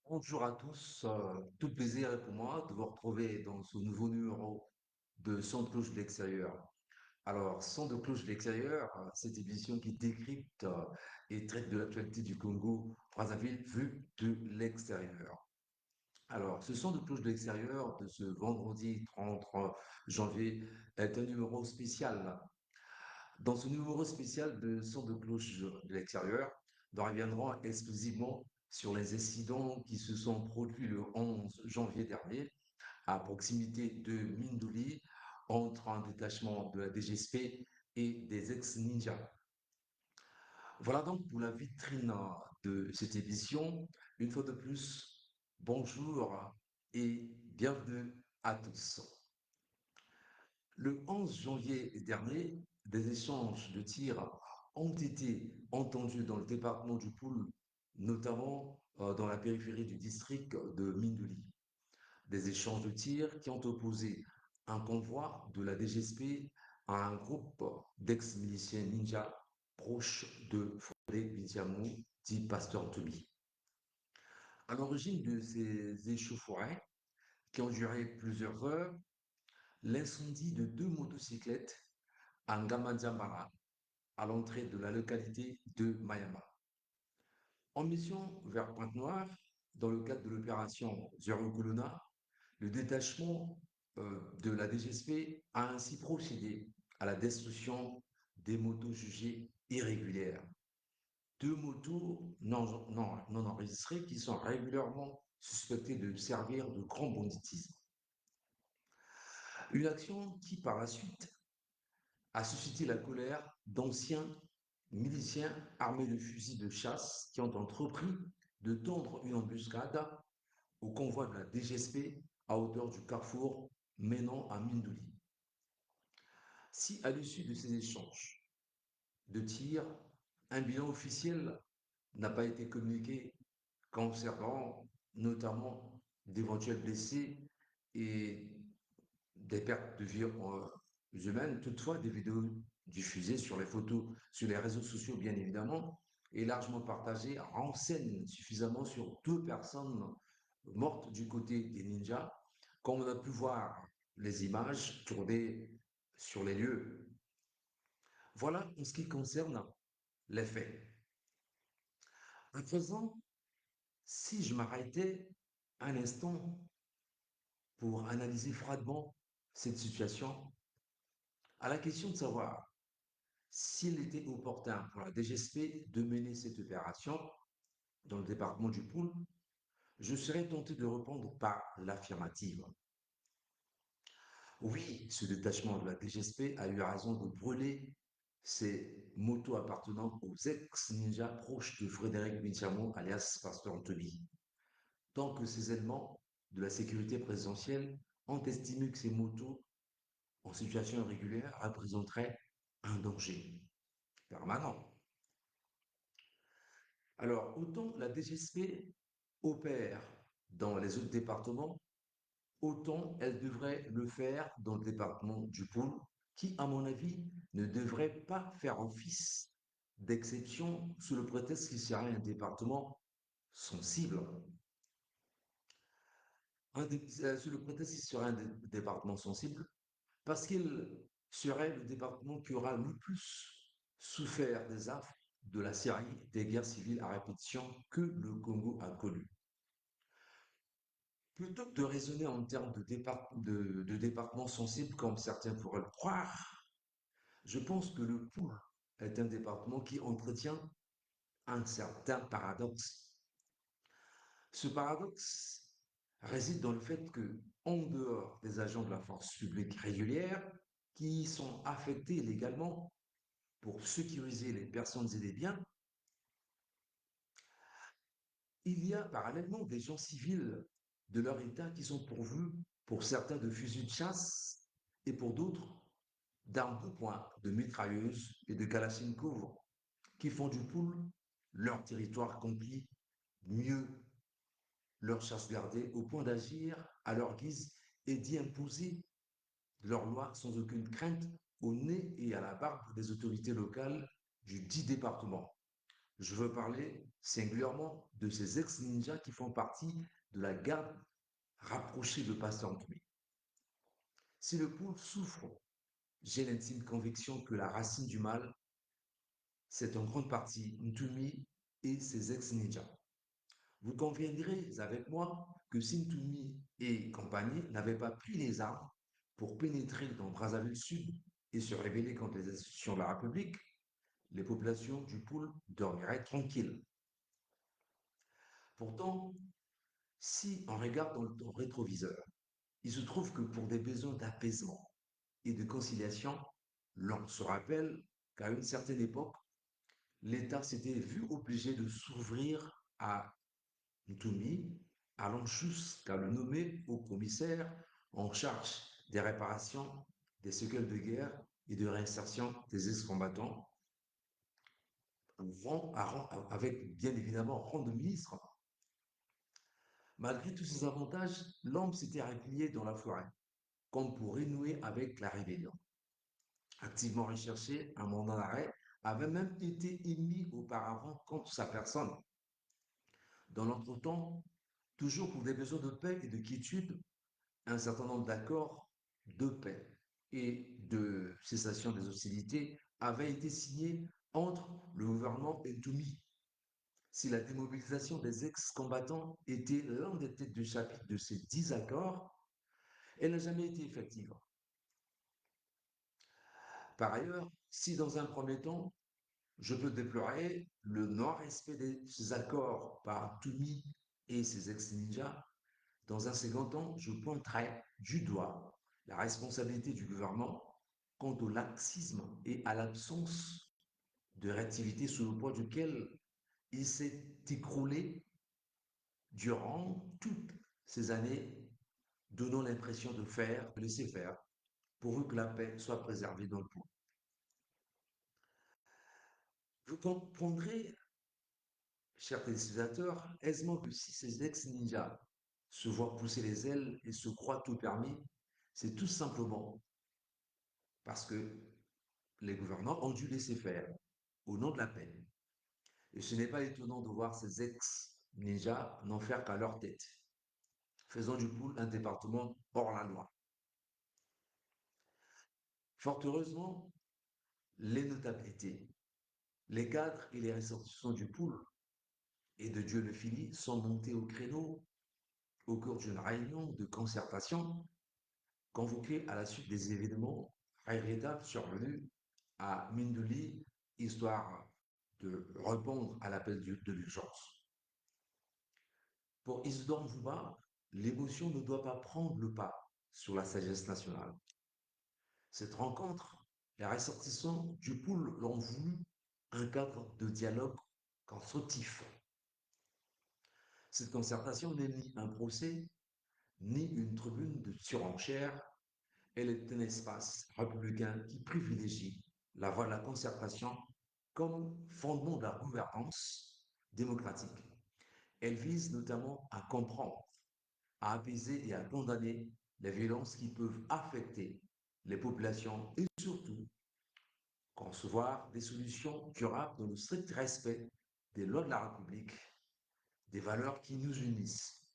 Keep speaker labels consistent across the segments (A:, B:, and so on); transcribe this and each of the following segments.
A: Bonjour à tous, tout plaisir est pour moi de vous retrouver dans ce nouveau numéro de Son de cloche de l'extérieur. Alors, Son de cloche de l'extérieur, cette émission qui décrypte et traite de l'actualité du Congo, Brazzaville, vue de l'extérieur. Alors, ce Son de cloche de l'extérieur de ce vendredi 30 janvier est un numéro spécial. Dans ce numéro spécial de Son de cloche de l'extérieur, nous reviendrons exclusivement sur les incidents qui se sont produits le 11 janvier dernier à proximité de Mindouli entre un détachement de la DGSP et des ex-ninjas. Voilà donc pour la vitrine de cette émission. Une fois de plus, bonjour et bienvenue à tous. Le 11 janvier dernier, des échanges de tirs ont été entendus dans le département du Poul, notamment dans la périphérie du district de Mindouli. Des échanges de tirs qui ont opposé un convoi de la DGSP à un groupe d'ex-miliciens ninjas proches de Fondé Bidiamou, dit Pasteur Tobi. À l'origine de ces échauffourées, qui ont duré plusieurs heures, l'incendie de deux motocyclettes à Ngamadiambara, à l'entrée de la localité de Mayama. En mission vers Pointe-Noire, dans le cadre de l'opération Zero Colonna, le détachement de la DGSP a ainsi procédé à la destruction des motos jugées irrégulières. Deux motos non enregistrées qui sont régulièrement suspectées de servir de grand banditisme. Une action qui, par la suite, a suscité la colère d'anciens miliciens armés de fusils de chasse qui ont entrepris de tendre une embuscade au convoi de la DGSP à hauteur du carrefour menant à Mindouli. Si, à l'issue de ces échanges de tirs, un bilan officiel n'a pas été communiqué concernant notamment d'éventuels blessés et des pertes de vie humaines. Toutefois, des vidéos diffusées sur les photos, sur les réseaux sociaux, bien évidemment, et largement partagées, renseignent suffisamment sur deux personnes mortes du côté des ninjas, comme on a pu voir les images tournées sur les lieux. Voilà en ce qui concerne les faits. À présent, si je m'arrêtais un instant pour analyser froidement cette situation, à la question de savoir s'il était opportun pour la DGSP de mener cette opération dans le département du Poul, je serais tenté de répondre par l'affirmative. Oui, ce détachement de la DGSP a eu raison de brûler ces motos appartenant aux ex-ninjas proches de Frédéric Michamo, alias Pasteur Anthony. Tant que ces éléments de la sécurité présidentielle ont estimé que ces motos en situation irrégulière représenteraient un danger permanent. Alors, autant la DGSP opère dans les autres départements, autant elle devrait le faire dans le département du Pôle, qui, à mon avis, ne devrait pas faire office d'exception sous le prétexte qu'il serait un département sensible. Sous le prétexte qu'il serait un département sensible, parce qu'il serait le département qui aura le plus souffert des affres de la série des guerres civiles à répétition que le Congo a connues. Plutôt que de raisonner en termes de départements sensibles comme certains pourraient le croire, je pense que le Poul est un département qui entretient un certain paradoxe. Ce paradoxe réside dans le fait que, en dehors des agents de la force publique régulière qui sont affectés légalement pour sécuriser les personnes et les biens, il y a parallèlement des gens civils de leur État qui sont pourvus, pour certains, de fusils de chasse et pour d'autres, d'armes de poing, de mitrailleuses et de kalachnikov qui font du Poul leur territoire conquis, mieux leur chasse gardée, au point d'agir à leur guise et d'y imposer leurs lois sans aucune crainte au nez et à la barbe des autorités locales du dit département. Je veux parler singulièrement de ces ex-ninjas qui font partie de la garde rapprochée de Pasteur Ntoumi. Si le pôle souffre, j'ai l'intime conviction que la racine du mal, c'est en grande partie Ntumi et ses ex-ninjas. Vous conviendrez avec moi que si Ntumi et compagnie n'avaient pas pris les armes pour pénétrer dans Brazzaville Sud et se rébeller contre les institutions de la République, les populations du pôle dormiraient tranquilles. Pourtant, si on regarde dans le rétroviseur, il se trouve que pour des besoins d'apaisement et de conciliation, l'on se rappelle qu'à une certaine époque, l'État s'était vu obligé de s'ouvrir à Ntumi, allant jusqu'à le nommer au commissaire en charge des réparations des séquelles de guerre et de réinsertion des ex-combattants, avec bien évidemment rang de ministre. Malgré tous ces avantages, l'homme s'était replié dans la forêt, comme pour renouer avec la rébellion. Activement recherché, un mandat d'arrêt avait même été émis auparavant contre sa personne. Dans l'entretemps, toujours pour des besoins de paix et de quiétude, un certain nombre d'accords de paix et de cessation des hostilités avaient été signés entre le gouvernement et Toumi. Si la démobilisation des ex-combattants était l'un des têtes de chapitre de ces 10 accords, elle n'a jamais été effective. Par ailleurs, si dans un premier temps, je peux déplorer le non-respect de ces accords par Toumi et ses ex-ninjas, dans un second temps, je pointerai du doigt la responsabilité du gouvernement quant au laxisme et à l'absence de réactivité sous le poids duquel il s'est écroulé durant toutes ces années, donnant l'impression de faire, de laisser faire, pourvu que la paix soit préservée dans le point. Vous comprendrez, chers téléspectateurs, aisément que si ces ex-ninjas se voient pousser les ailes et se croient tout permis, c'est tout simplement parce que les gouvernants ont dû laisser faire au nom de la paix. Et ce n'est pas étonnant de voir ces ex-ninjas n'en faire qu'à leur tête, faisant du Poul un département hors la loi. Fort heureusement, les notabilités, les cadres et les ressortissants du Poul et de Dieu le Fili sont montés au créneau au cours d'une réunion de concertation convoquée à la suite des événements regrettables survenus à Minduli, histoire de répondre à l'appel de l'urgence. Pour Isidore Mvouba, l'émotion ne doit pas prendre le pas sur la sagesse nationale. Cette rencontre, les ressortissants du pool l'ont voulu un cadre de dialogue constructif. Cette concertation n'est ni un procès, ni une tribune de surenchère, elle est un espace républicain qui privilégie la voie de la concertation comme fondement de la gouvernance démocratique. Elle vise notamment à comprendre, à apaiser et à condamner les violences qui peuvent affecter les populations et surtout concevoir des solutions durables dans le strict respect des lois de la République, des valeurs qui nous unissent,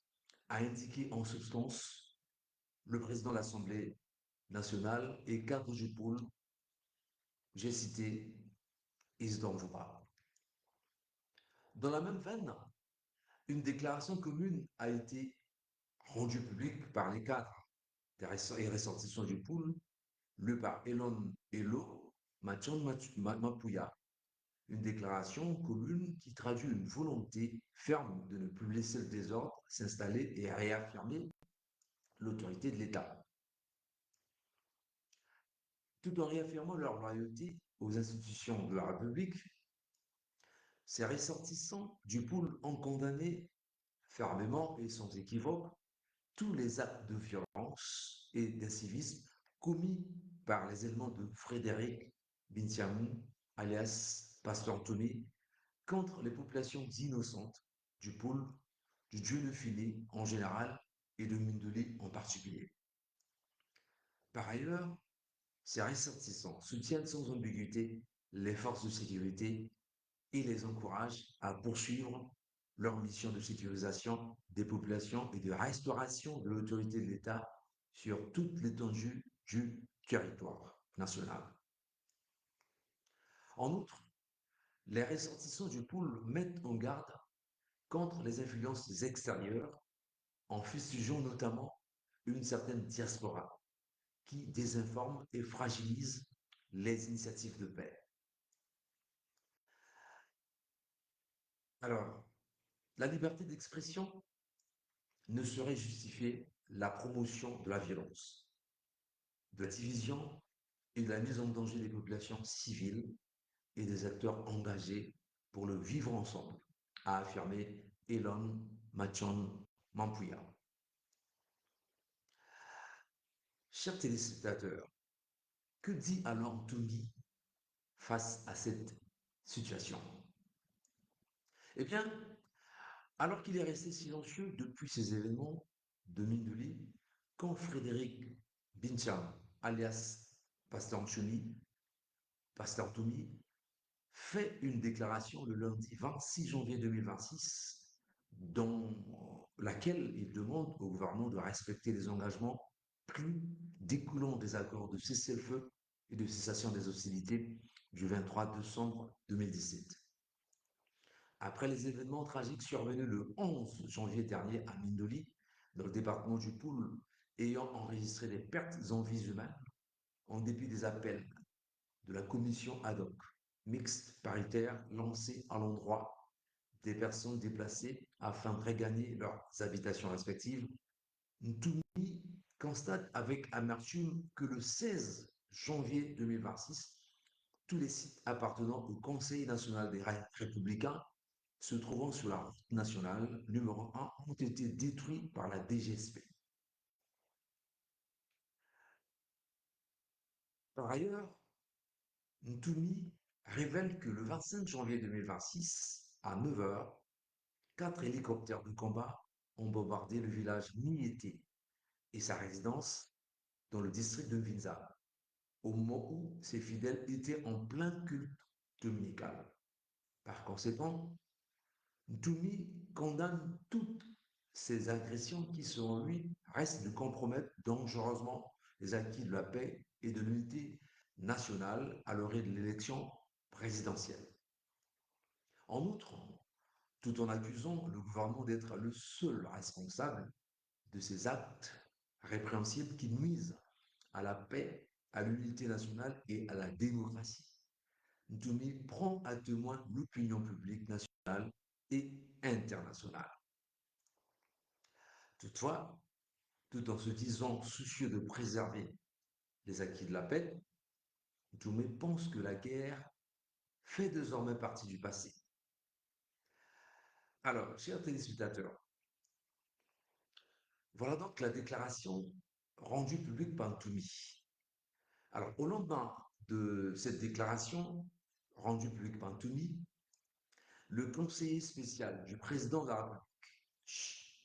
A: a indiqué en substance le président de l'Assemblée nationale et cadre du pôle, j'ai cité Isidore Mvouba. Dans la même veine, une déclaration commune a été rendue publique par les cadres et ressortissants du pôle, lu par Elon Elo Machon Mapuya, une déclaration commune qui traduit une volonté ferme de ne plus laisser le désordre s'installer et réaffirmer l'autorité de l'État, tout en réaffirmant leur loyauté aux institutions de la République. Ces ressortissants du pôle ont condamné fermement et sans équivoque tous les actes de violence et d'incivisme commis par les éléments de Frédéric Bintiamou, alias Pasteur Tomé, contre les populations innocentes du pôle, du Dieu de Filet en général et de Mindeli en particulier. Par ailleurs, ces ressortissants soutiennent sans ambiguïté les forces de sécurité et les encourage à poursuivre leur mission de sécurisation des populations et de restauration de l'autorité de l'État sur toute l'étendue du territoire national. En outre, les ressortissants du pôle mettent en garde contre les influences extérieures en fustigeant notamment une certaine diaspora qui désinforme et fragilise les initiatives de paix. Alors, la liberté d'expression ne saurait justifier la promotion de la violence, de la division et de la mise en danger des populations civiles et des acteurs engagés pour le vivre ensemble, a affirmé Elon Machon Mampuya. Chers téléspectateurs, que dit alors Tony face à cette situation? Eh bien, alors qu'il est resté silencieux depuis ces événements de Minduli, quand Frédéric Bincham, alias Pasteur Choumi, Pasteur Toumi, fait une déclaration le lundi 26 janvier 2026 dans laquelle il demande au gouvernement de respecter les engagements pris découlant des accords de cessez-le-feu et de cessation des hostilités du 23 décembre 2017. Après les événements tragiques survenus le 11 janvier dernier à Mindoli, dans le département du Poul, ayant enregistré des pertes en vies humaines, en dépit des appels de la commission ad hoc mixte paritaire lancée à l'endroit des personnes déplacées afin de regagner leurs habitations respectives, Ntoumi constate avec amertume que le 16 janvier 2026, tous les sites appartenant au Conseil national des républicains se trouvant sur la route nationale numéro 1 ont été détruits par la DGSP. Par ailleurs, Ntoumi révèle que le 25 janvier 2026, à 9 heures, 4 hélicoptères de combat ont bombardé le village Niété et sa résidence dans le district de Vinza, au moment où ses fidèles étaient en plein culte dominical. Par conséquent, Ntoumi condamne toutes ces agressions qui, selon lui, restent de compromettre dangereusement les acquis de la paix et de l'unité nationale à l'orée de l'élection présidentielle. En outre, tout en accusant le gouvernement d'être le seul responsable de ces actes répréhensibles qui nuisent à la paix, à l'unité nationale et à la démocratie, Ntoumi prend à témoin l'opinion publique nationale et internationale. Toutefois, tout en se disant soucieux de préserver les acquis de la paix, Ntoumi pense que la guerre fait désormais partie du passé. Alors, chers téléspectateurs, voilà donc la déclaration rendue publique par Ntoumi. Alors, au lendemain de cette déclaration rendue publique par Ntoumi, le conseiller spécial du président de la République,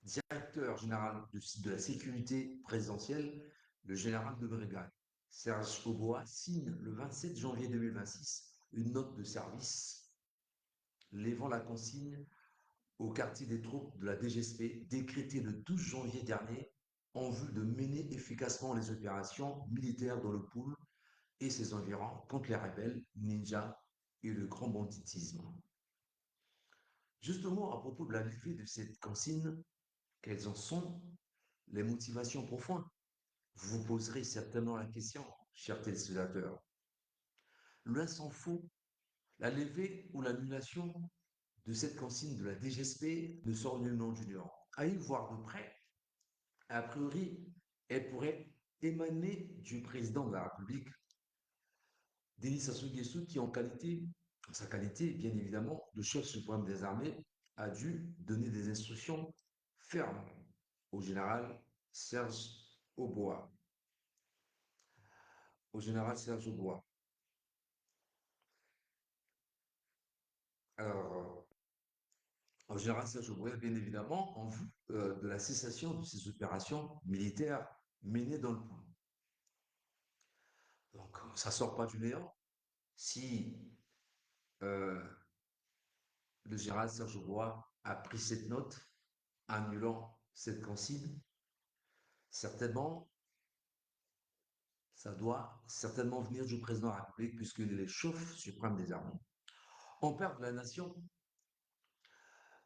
A: directeur général de la sécurité présidentielle, le général de brigade, Serge Aubois, signe le 27 janvier 2026 une note de service levant la consigne au quartier des troupes de la DGSP décrétée le 12 janvier dernier en vue de mener efficacement les opérations militaires dans le Poul et ses environs contre les rebelles, ninjas et le grand banditisme. Justement, à propos de la levée de cette consigne, quelles en sont les motivations profondes? Vous vous poserez certainement la question, chers téléspectateurs. Loin s'en faut, la levée ou l'annulation de cette consigne de la DGSP ne sort nullement du néant. À y voir de près, a priori, elle pourrait émaner du président de la République, Denis Sassou Nguesso, qui en sa qualité, bien évidemment, de chef suprême des armées, a dû donner des instructions fermes au général Serge Aubois. Au général Serge Aubois. Alors, au général Serge Aubois, bien évidemment, en vue de la cessation de ces opérations militaires menées dans le Poul. Donc, ça ne sort pas du néant. Si euh, le général Serge Roy a pris cette note, annulant cette consigne. Certainement, ça doit certainement venir du président de la République puisqu'il est le chef suprême des armées. En père de la nation,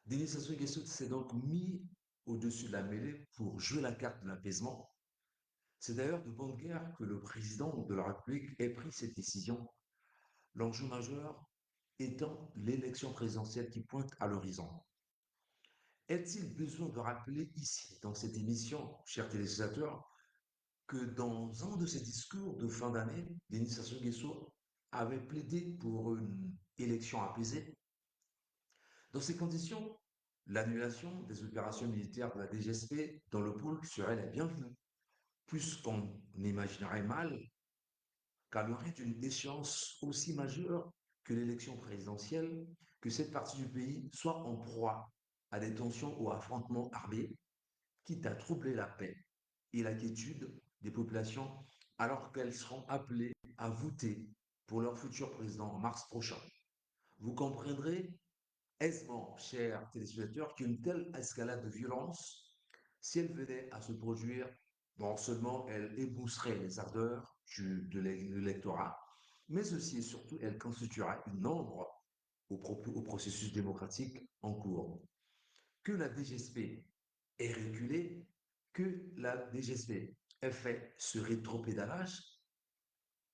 A: Denis Sassou Nguesso s'est donc mis au-dessus de la mêlée pour jouer la carte de l'apaisement. C'est d'ailleurs de bonne guerre que le président de la République ait pris cette décision, l'enjeu majeur étant l'élection présidentielle qui pointe à l'horizon. Est-il besoin de rappeler ici, dans cette émission, chers téléspectateurs, que dans un de ses discours de fin d'année, Denis Sassou Nguesso avait plaidé pour une élection apaisée. Dans ces conditions, l'annulation des opérations militaires de la DGSP dans le pôle serait la bienvenue, puisqu'on imaginerait mal qu'à l'heure d'une échéance aussi majeure que l'élection présidentielle, que cette partie du pays soit en proie à des tensions ou affrontements armés, quitte à troubler la paix et la quiétude des populations alors qu'elles seront appelées à voter pour leur futur président en mars prochain. Vous comprendrez aisément, chers téléspectateurs, qu'une telle escalade de violence, si elle venait à se produire, non seulement elle ébousserait les ardeurs de l'électorat, mais aussi et surtout elle constituerait une ombre au processus démocratique en cours. Que la DGSP ait reculé, que la DGSP ait fait ce rétropédalage,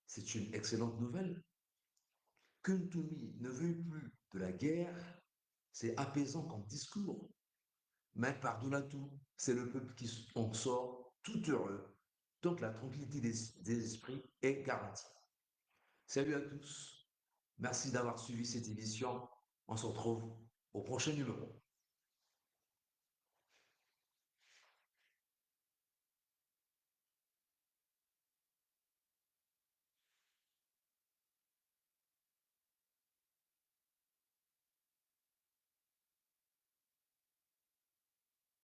A: c'est une excellente nouvelle. Que Ntumi ne veuille plus de la guerre, c'est apaisant comme discours. Mais par-delà tout, c'est le peuple qui en sort tout heureux. Donc la tranquillité des esprits est garantie. Salut à tous. Merci d'avoir suivi cette émission. On se retrouve au prochain numéro.